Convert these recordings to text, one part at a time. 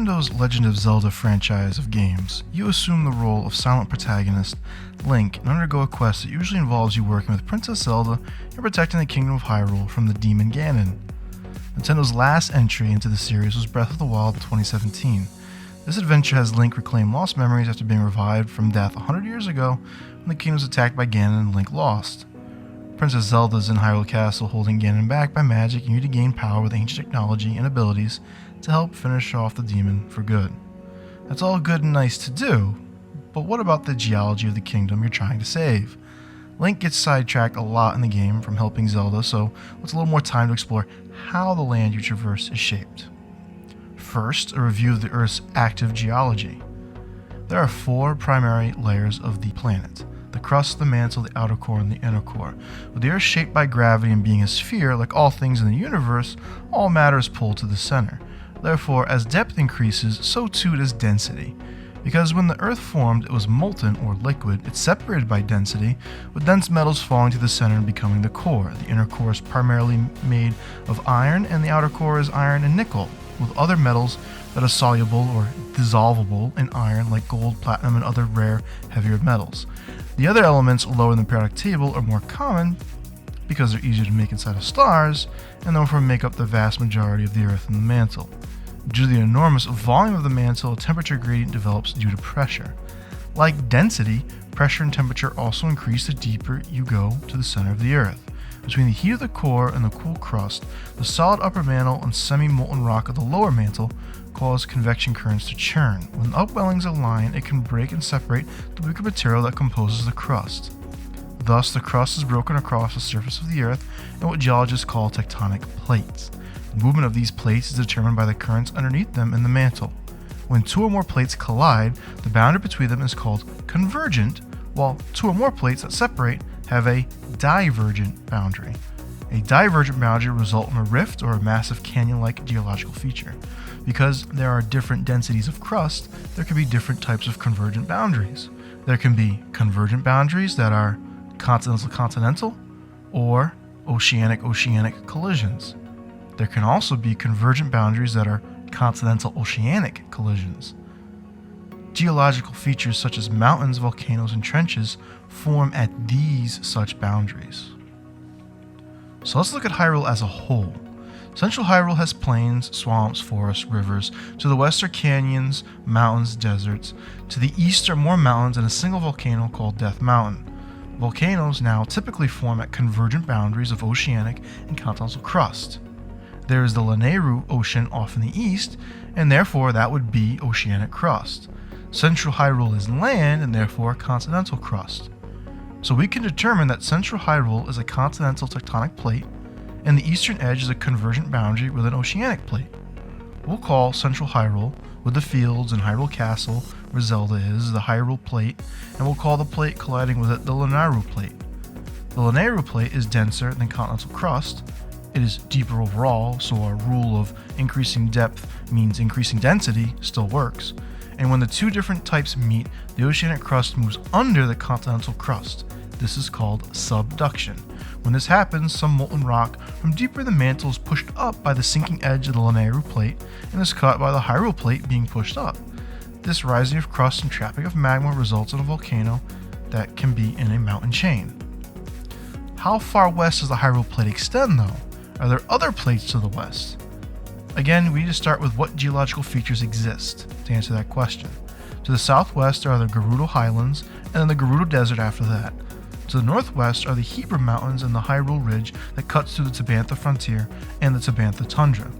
Nintendo's Legend of Zelda franchise of games, you assume the role of silent protagonist Link and undergo a quest that usually involves you working with Princess Zelda and protecting the Kingdom of Hyrule from the demon Ganon. Nintendo's last entry into the series was Breath of the Wild in 2017. This adventure has Link reclaim lost memories after being revived from death 100 years ago when the kingdom was attacked by Ganon and Link lost. Princess Zelda is in Hyrule Castle holding Ganon back by magic and you need to gain power with ancient technology and abilities to help finish off the demon for good. That's all good and nice to do, but what about the geology of the kingdom you're trying to save? Link gets sidetracked a lot in the game from helping Zelda, so let's a little more time to explore how the land you traverse is shaped. First, a review of the Earth's active geology. There are 4 primary layers of the planet: the crust, the mantle, the outer core, and the inner core. With the Earth shaped by gravity and being a sphere, like all things in the universe, all matter is pulled to the center. Therefore, as depth increases, so too does density. Because when the Earth formed, it was molten or liquid, it's separated by density, with dense metals falling to the center and becoming the core. The inner core is primarily made of iron, and the outer core is iron and nickel, with other metals that are soluble or dissolvable in iron, like gold, platinum, and other rare, heavier metals. The other elements lower in the periodic table are more common because they're easier to make inside of stars, and therefore make up the vast majority of the Earth and the mantle. Due to the enormous volume of the mantle, a temperature gradient develops due to pressure. Like density, pressure and temperature also increase the deeper you go to the center of the Earth. Between the heat of the core and the cool crust, the solid upper mantle and semi-molten rock of the lower mantle cause convection currents to churn. When the upwellings align, it can break and separate the weaker material that composes the crust. Thus, the crust is broken across the surface of the Earth in what geologists call tectonic plates. The movement of these plates is determined by the currents underneath them in the mantle. When 2 or more plates collide, the boundary between them is called convergent, while 2 or more plates that separate have a divergent boundary. A divergent boundary will result in a rift or a massive canyon-like geological feature. Because there are different densities of crust, there can be different types of convergent boundaries. There can be convergent boundaries that are continental-continental or oceanic-oceanic collisions. There can also be convergent boundaries that are continental-oceanic collisions. Geological features such as mountains, volcanoes, and trenches form at these such boundaries. So let's look at Hyrule as a whole. Central Hyrule has plains, swamps, forests, rivers. To the west are canyons, mountains, deserts. To the east are more mountains and a single volcano called Death Mountain. Volcanoes now typically form at convergent boundaries of oceanic and continental crust. There is the Lanayru Ocean off in the east, and therefore that would be oceanic crust. Central Hyrule is land, and therefore continental crust. So we can determine that Central Hyrule is a continental tectonic plate, and the eastern edge is a convergent boundary with an oceanic plate. We'll call Central Hyrule, with the fields and Hyrule Castle, where Zelda is, the Hyrule Plate, and we'll call the plate colliding with it the Lanayru Plate. The Lanayru Plate is denser than continental crust. It is deeper overall, so our rule of increasing depth means increasing density still works. And when the 2 different types meet, the oceanic crust moves under the continental crust. This is called subduction. When this happens, some molten rock from deeper in the mantle is pushed up by the sinking edge of the Lanayru Plate and is caught by the Hyrule Plate being pushed up. This rising of crust and trapping of magma results in a volcano that can be in a mountain chain. How far west does the Hyrule Plate extend, though? Are there other plates to the west? Again, we need to start with what geological features exist to answer that question. To the southwest are the Gerudo Highlands, and then the Gerudo Desert after that. To the northwest are the Hebra Mountains and the Hyrule Ridge that cuts through the Tabantha frontier and the Tabantha Tundra.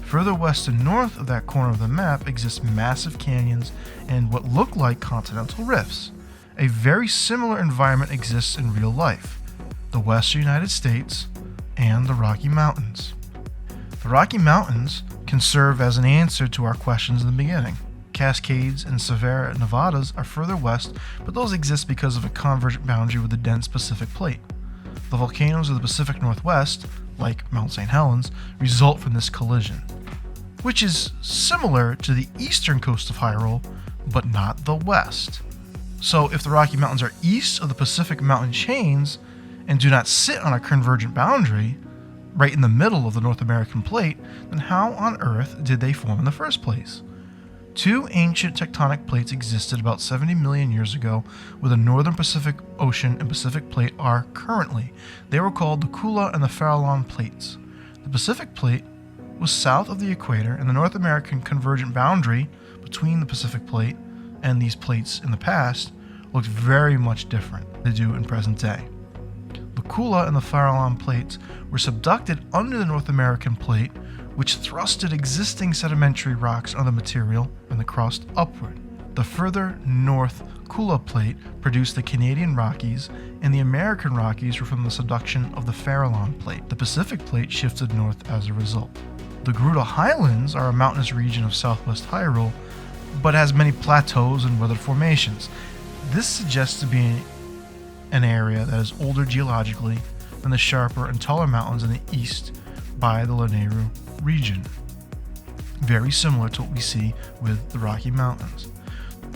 Further west and north of that corner of the map exist massive canyons and what look like continental rifts. A very similar environment exists in real life: the western United States and the Rocky Mountains. The Rocky Mountains can serve as an answer to our questions in the beginning. Cascades and Sierra Nevadas are further west, but those exist because of a convergent boundary with the dense Pacific Plate. The volcanoes of the Pacific Northwest, like Mount St. Helens, result from this collision, which is similar to the eastern coast of Hyrule, but not the west. So if the Rocky Mountains are east of the Pacific mountain chains and do not sit on a convergent boundary, right in the middle of the North American plate, then how on earth did they form in the first place? Two ancient tectonic plates existed about 70 million years ago, where the northern Pacific Ocean and Pacific Plate are currently. They were called the Kula and the Farallon plates. The Pacific Plate was south of the equator, and the North American convergent boundary between the Pacific Plate and these plates in the past looked very much different than they do in present day. The Kula and the Farallon plates were subducted under the North American Plate, which thrusted existing sedimentary rocks on the material and the crust upward. The further north Kula Plate produced the Canadian Rockies, and the American Rockies were from the subduction of the Farallon Plate. The Pacific Plate shifted north as a result. The Gerudo Highlands are a mountainous region of southwest Hyrule, but has many plateaus and weathered formations. This suggests to be an area that is older geologically than the sharper and taller mountains in the east by the Lanayru region, very similar to what we see with the Rocky Mountains.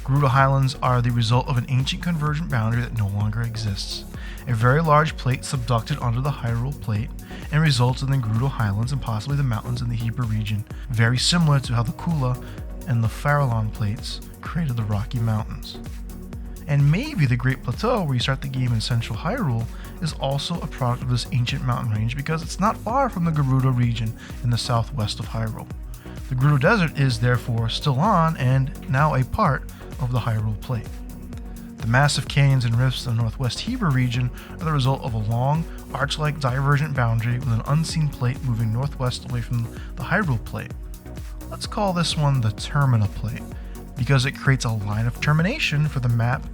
Gerudo Highlands are the result of an ancient convergent boundary that no longer exists. A very large plate subducted under the Hyrule Plate and results in the Gerudo Highlands and possibly the mountains in the Hebra region, very similar to how the Kula and the Farallon plates created the Rocky Mountains. And maybe the Great Plateau, where you start the game in central Hyrule, is also a product of this ancient mountain range because it's not far from the Gerudo region in the southwest of Hyrule. The Gerudo Desert is therefore still on and now a part of the Hyrule Plate. The massive canyons and rifts in the northwest Hebra region are the result of a long, arch-like divergent boundary with an unseen plate moving northwest away from the Hyrule Plate. Let's call this one the Termina Plate, because it creates a line of termination for the map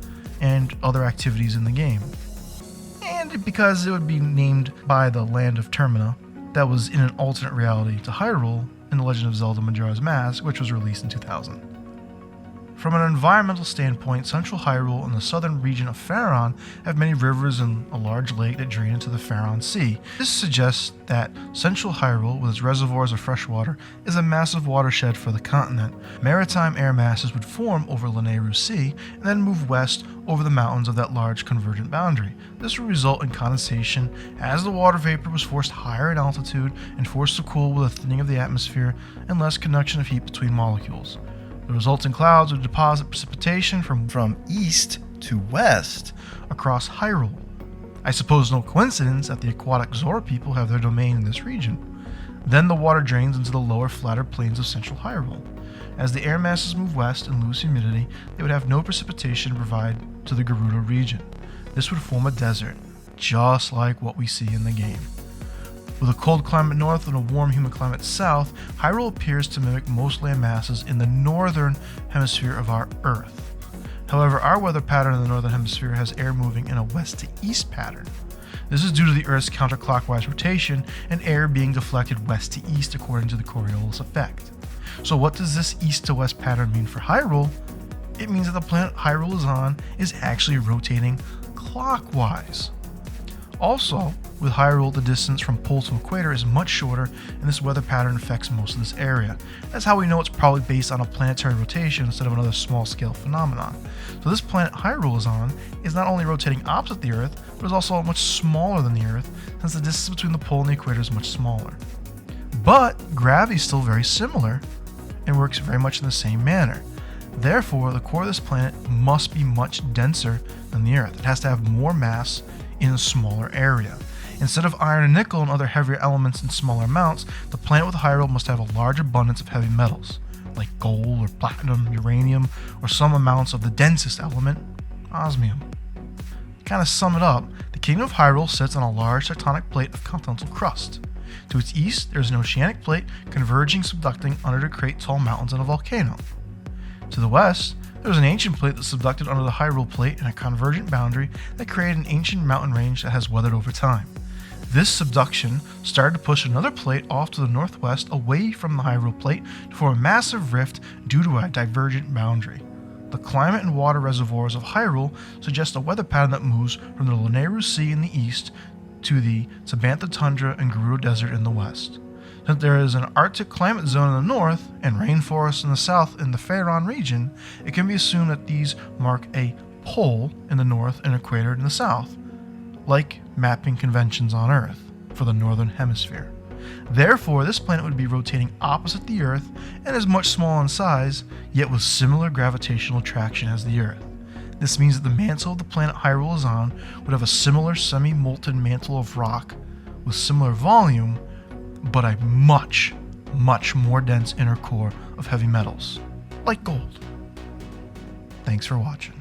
and other activities in the game. And because it would be named by the land of Termina that was in an alternate reality to Hyrule in The Legend of Zelda Majora's Mask, which was released in 2000. From an environmental standpoint, central Hyrule and the southern region of Faron have many rivers and a large lake that drain into the Faron Sea. This suggests that central Hyrule, with its reservoirs of fresh water, is a massive watershed for the continent. Maritime air masses would form over Lanayru Sea and then move west over the mountains of that large convergent boundary. This would result in condensation as the water vapor was forced higher in altitude and forced to cool with a thinning of the atmosphere and less conduction of heat between molecules. The resulting clouds would deposit precipitation from east to west across Hyrule. I suppose no coincidence that the aquatic Zora people have their domain in this region. Then the water drains into the lower, flatter plains of central Hyrule. As the air masses move west and lose humidity, they would have no precipitation to provide to the Gerudo region. This would form a desert, just like what we see in the game. With a cold climate north and a warm, humid climate south, Hyrule appears to mimic most land masses in the northern hemisphere of our Earth. However, our weather pattern in the northern hemisphere has air moving in a west to east pattern. This is due to the Earth's counterclockwise rotation and air being deflected west to east according to the Coriolis effect. So what does this east to west pattern mean for Hyrule? It means that the planet Hyrule is on is actually rotating clockwise. Also, with Hyrule, the distance from pole to equator is much shorter, and this weather pattern affects most of this area. That's how we know it's probably based on a planetary rotation instead of another small-scale phenomenon. So this planet Hyrule is on is not only rotating opposite the Earth, but is also much smaller than the Earth, since the distance between the pole and the equator is much smaller. But gravity is still very similar, and works very much in the same manner. Therefore, the core of this planet must be much denser than the Earth. It has to have more mass in a smaller area. Instead of iron and nickel and other heavier elements in smaller amounts, the planet with Hyrule must have a large abundance of heavy metals, like gold or platinum, uranium, or some amounts of the densest element, osmium. To kind of sum it up, the Kingdom of Hyrule sits on a large tectonic plate of continental crust. To its east, there is an oceanic plate converging, subducting under to create tall mountains and a volcano. To the west, there is an ancient plate that subducted under the Hyrule Plate and a convergent boundary that created an ancient mountain range that has weathered over time. This subduction started to push another plate off to the northwest away from the Hyrule Plate to form a massive rift due to a divergent boundary. The climate and water reservoirs of Hyrule suggest a weather pattern that moves from the Lanayru Sea in the east to the Tabantha Tundra and Gerudo Desert in the west. Since there is an Arctic climate zone in the north and rainforests in the south in the Faron region, it can be assumed that these mark a pole in the north and equator in the south, like mapping conventions on Earth for the northern hemisphere. Therefore, this planet would be rotating opposite the Earth and is much smaller in size, yet with similar gravitational attraction as the Earth. This means that the mantle of the planet Hyrule is on would have a similar semi-molten mantle of rock with similar volume, but a much, much more dense inner core of heavy metals, like gold. Thanks for watching.